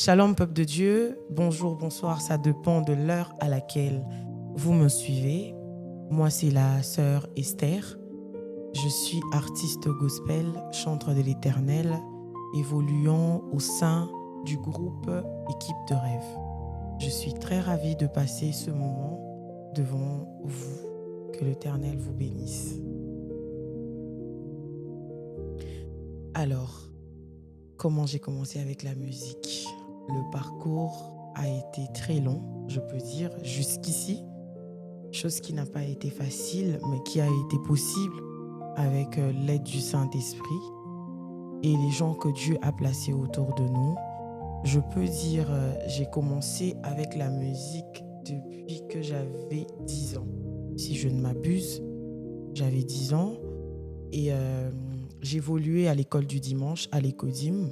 Shalom, peuple de Dieu. Bonjour, bonsoir, ça dépend de l'heure à laquelle vous me suivez. Moi, c'est la sœur Esther. Je suis artiste gospel, chanteur de l'Éternel, évoluant au sein du groupe Équipe de rêve. Je suis très ravie de passer ce moment devant vous. Que l'Éternel vous bénisse. Alors, comment j'ai commencé avec la musique ? Le parcours a été très long, je peux dire, jusqu'ici. Chose qui n'a pas été facile, mais qui a été possible avec l'aide du Saint-Esprit et les gens que Dieu a placés autour de nous. Je peux dire, j'ai commencé avec la musique depuis que j'avais 10 ans. Si je ne m'abuse, j'avais 10 ans et j'évoluais à l'école du dimanche, à l'Écodim.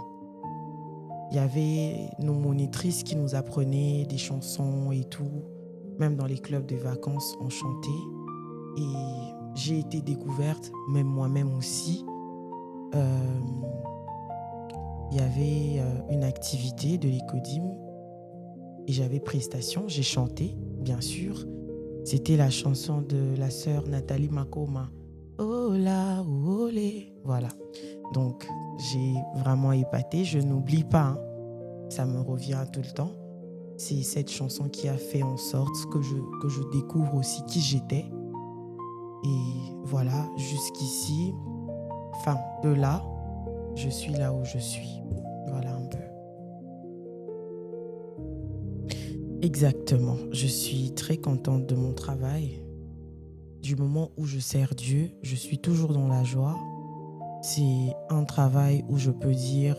Il y avait nos monitrices qui nous apprenaient des chansons et tout. Même dans les clubs de vacances, on chantait. Et j'ai été découverte, même moi-même aussi. Il y avait une activité de l'Écodim et j'avais prestation. J'ai chanté, bien sûr. C'était la chanson de la sœur Nathalie Makoma. Oh là, oh les. Voilà. Donc, j'ai vraiment épaté. Je n'oublie pas, hein. Ça me revient tout le temps. C'est cette chanson qui a fait en sorte que je découvre aussi qui j'étais. Et voilà, jusqu'ici, enfin, de là, je suis là où je suis. Voilà un peu. Exactement. Je suis très contente de mon travail. Du moment où je sers Dieu, je suis toujours dans la joie. C'est un travail où je peux dire...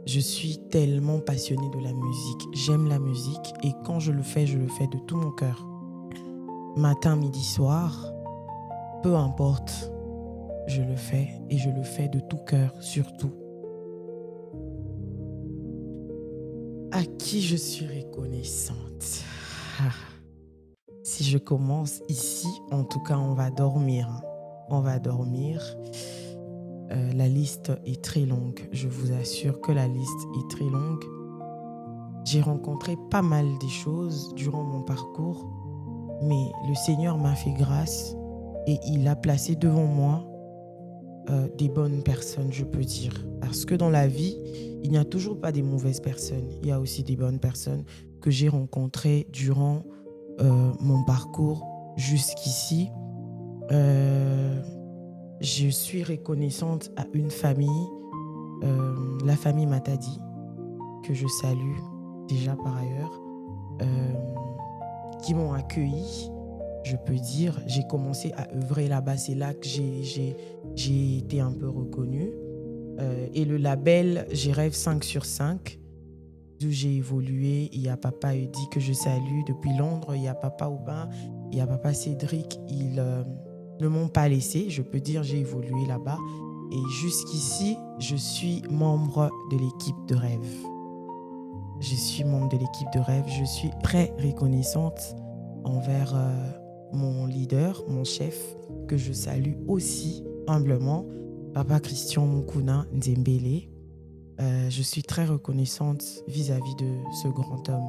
je suis tellement passionnée de la musique. J'aime la musique et quand je le fais de tout mon cœur. Matin, midi, soir, peu importe, je le fais et je le fais de tout cœur, surtout. À qui je suis reconnaissante? Si je commence ici, en tout cas, on va dormir. On va dormir. La liste est très longue. Je vous assure que la liste est très longue. J'ai rencontré pas mal de choses durant mon parcours, mais le Seigneur m'a fait grâce et il a placé devant moi des bonnes personnes, je peux dire. Parce que dans la vie, il n'y a toujours pas des mauvaises personnes. Il y a aussi des bonnes personnes que j'ai rencontrées durant mon parcours jusqu'ici. Je suis reconnaissante à une famille, la famille Matadi, que je salue déjà par ailleurs, qui m'ont accueilli, je peux dire. J'ai commencé à œuvrer là-bas, c'est là que j'ai été un peu reconnue. Et le label J'ai Rêve 5/5, d'où j'ai évolué. Il y a Papa Eddy que je salue depuis Londres, il y a Papa Aubin, il y a Papa Cédric. Ils ne m'ont pas laissé, je peux dire, j'ai évolué là-bas. Et jusqu'ici, je suis membre de l'équipe de rêve. Je suis membre de l'équipe de rêve. Je suis très reconnaissante envers mon leader, mon chef, que je salue aussi humblement, Papa Christian Mukuna Nzembele. Je suis très reconnaissante vis-à-vis de ce grand homme.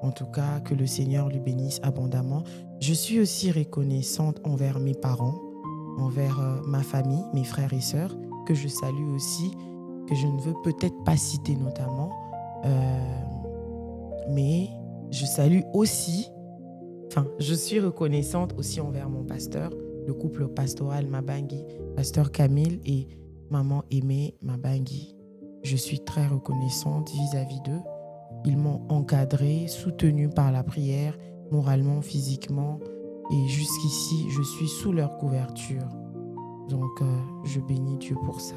En tout cas, que le Seigneur lui bénisse abondamment. Je suis aussi reconnaissante envers mes parents, envers ma famille, mes frères et sœurs, que je salue aussi, que je ne veux peut-être pas citer notamment. Mais je salue aussi, je suis reconnaissante aussi envers mon pasteur, le couple pastoral Mabangi, pasteur Camille et maman Aimée Mabangi. Je suis très reconnaissante vis-à-vis d'eux. Ils m'ont encadrée, soutenue par la prière, moralement, physiquement. Et jusqu'ici, je suis sous leur couverture. Donc, je bénis Dieu pour ça.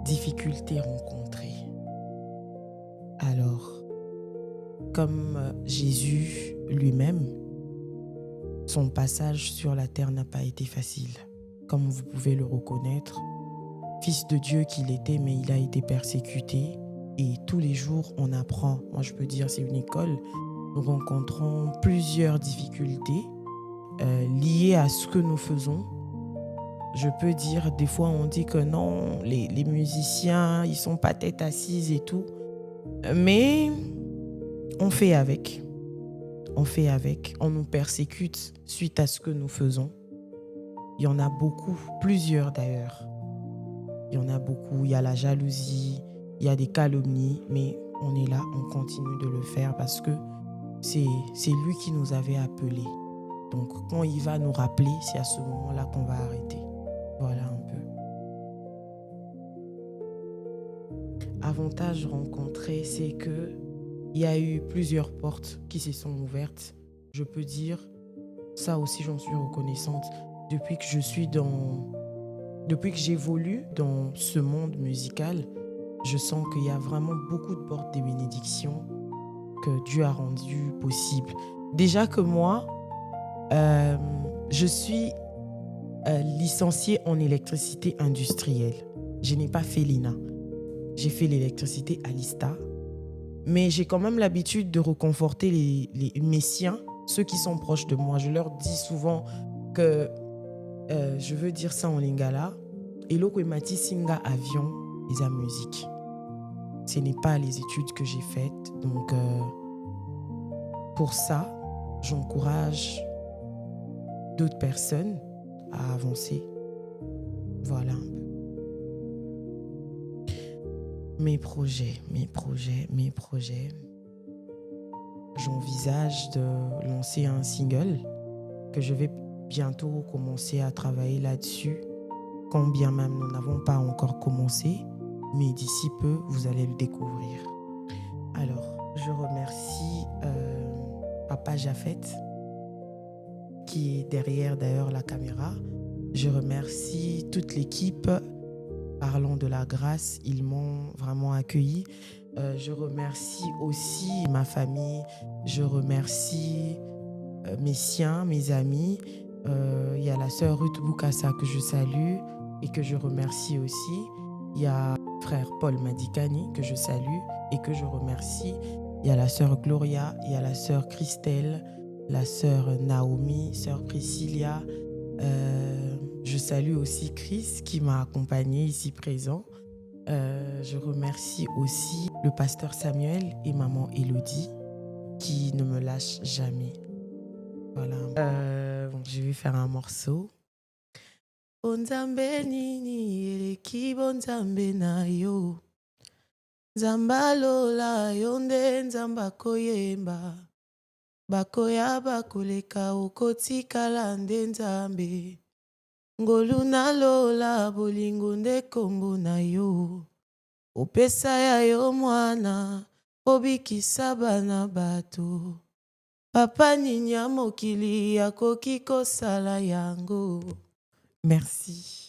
Difficultés rencontrées. Alors, comme Jésus lui-même, son passage sur la terre n'a pas été facile. Comme vous pouvez le reconnaître, fils de Dieu qu'il était, mais il a été persécuté. Et tous les jours, on apprend. Moi, je peux dire, c'est une école. Nous rencontrons plusieurs difficultés liées à ce que nous faisons. Je peux dire, des fois on dit que non, les musiciens, ils sont pas tête assise et tout. Mais on fait avec. On fait avec. On nous persécute suite à ce que nous faisons. Il y en a beaucoup, plusieurs d'ailleurs. Il y en a beaucoup. Il y a la jalousie, il y a des calomnies, mais on est là, on continue de le faire parce que c'est lui qui nous avait appelés. Donc quand il va nous rappeler, c'est à ce moment-là qu'on va arrêter. Voilà un peu. Avantage rencontré, c'est que il y a eu plusieurs portes qui se sont ouvertes. Je peux dire, ça aussi j'en suis reconnaissante. Depuis que j'évolue dans ce monde musical, je sens qu'il y a vraiment beaucoup de portes de bénédiction que Dieu a rendues possibles. Déjà que moi, je suis licenciée en électricité industrielle. Je n'ai pas fait l'INA. J'ai fait l'électricité à l'ISTA. Mais j'ai quand même l'habitude de reconforter mes siens, ceux qui sont proches de moi. Je leur dis souvent que je veux dire ça en lingala. Et l'okwemati singa avion et la musique. Ce n'est pas les études que j'ai faites. Donc, pour ça, j'encourage d'autres personnes à avancer. Voilà un peu. Mes projets. J'envisage de lancer un single que je vais bientôt commencer à travailler là-dessus. Quand bien même nous n'avons pas encore commencé, mais d'ici peu, vous allez le découvrir. Alors, je remercie Papa Japhet, qui est derrière d'ailleurs la caméra. Je remercie toute l'équipe. Parlant de la grâce, ils m'ont vraiment accueilli. Je remercie aussi ma famille. Je remercie mes siens, mes amis. Il y a la sœur Ruth Boukassa que je salue et que je remercie aussi. Il y a frère Paul Madikani que je salue et que je remercie. Il y a la sœur Gloria, il y a la sœur Christelle, la sœur Naomi, sœur Priscilla. Je salue aussi Chris qui m'a accompagné ici présent. Je remercie aussi le pasteur Samuel et maman Elodie qui ne me lâchent jamais. Voilà. Je vais faire un morceau. Bonzambe nini eleki bonzambe na yo. Zambalola yonde nzamba koyemba. Bakoya bakoleka okotikala nde nzambe. Ngolu nalola bolingo nde kombo na yo. Opesa ya yo mwana obikisa bana bato. Papa ninya mokili akoki kosala yango. Merci.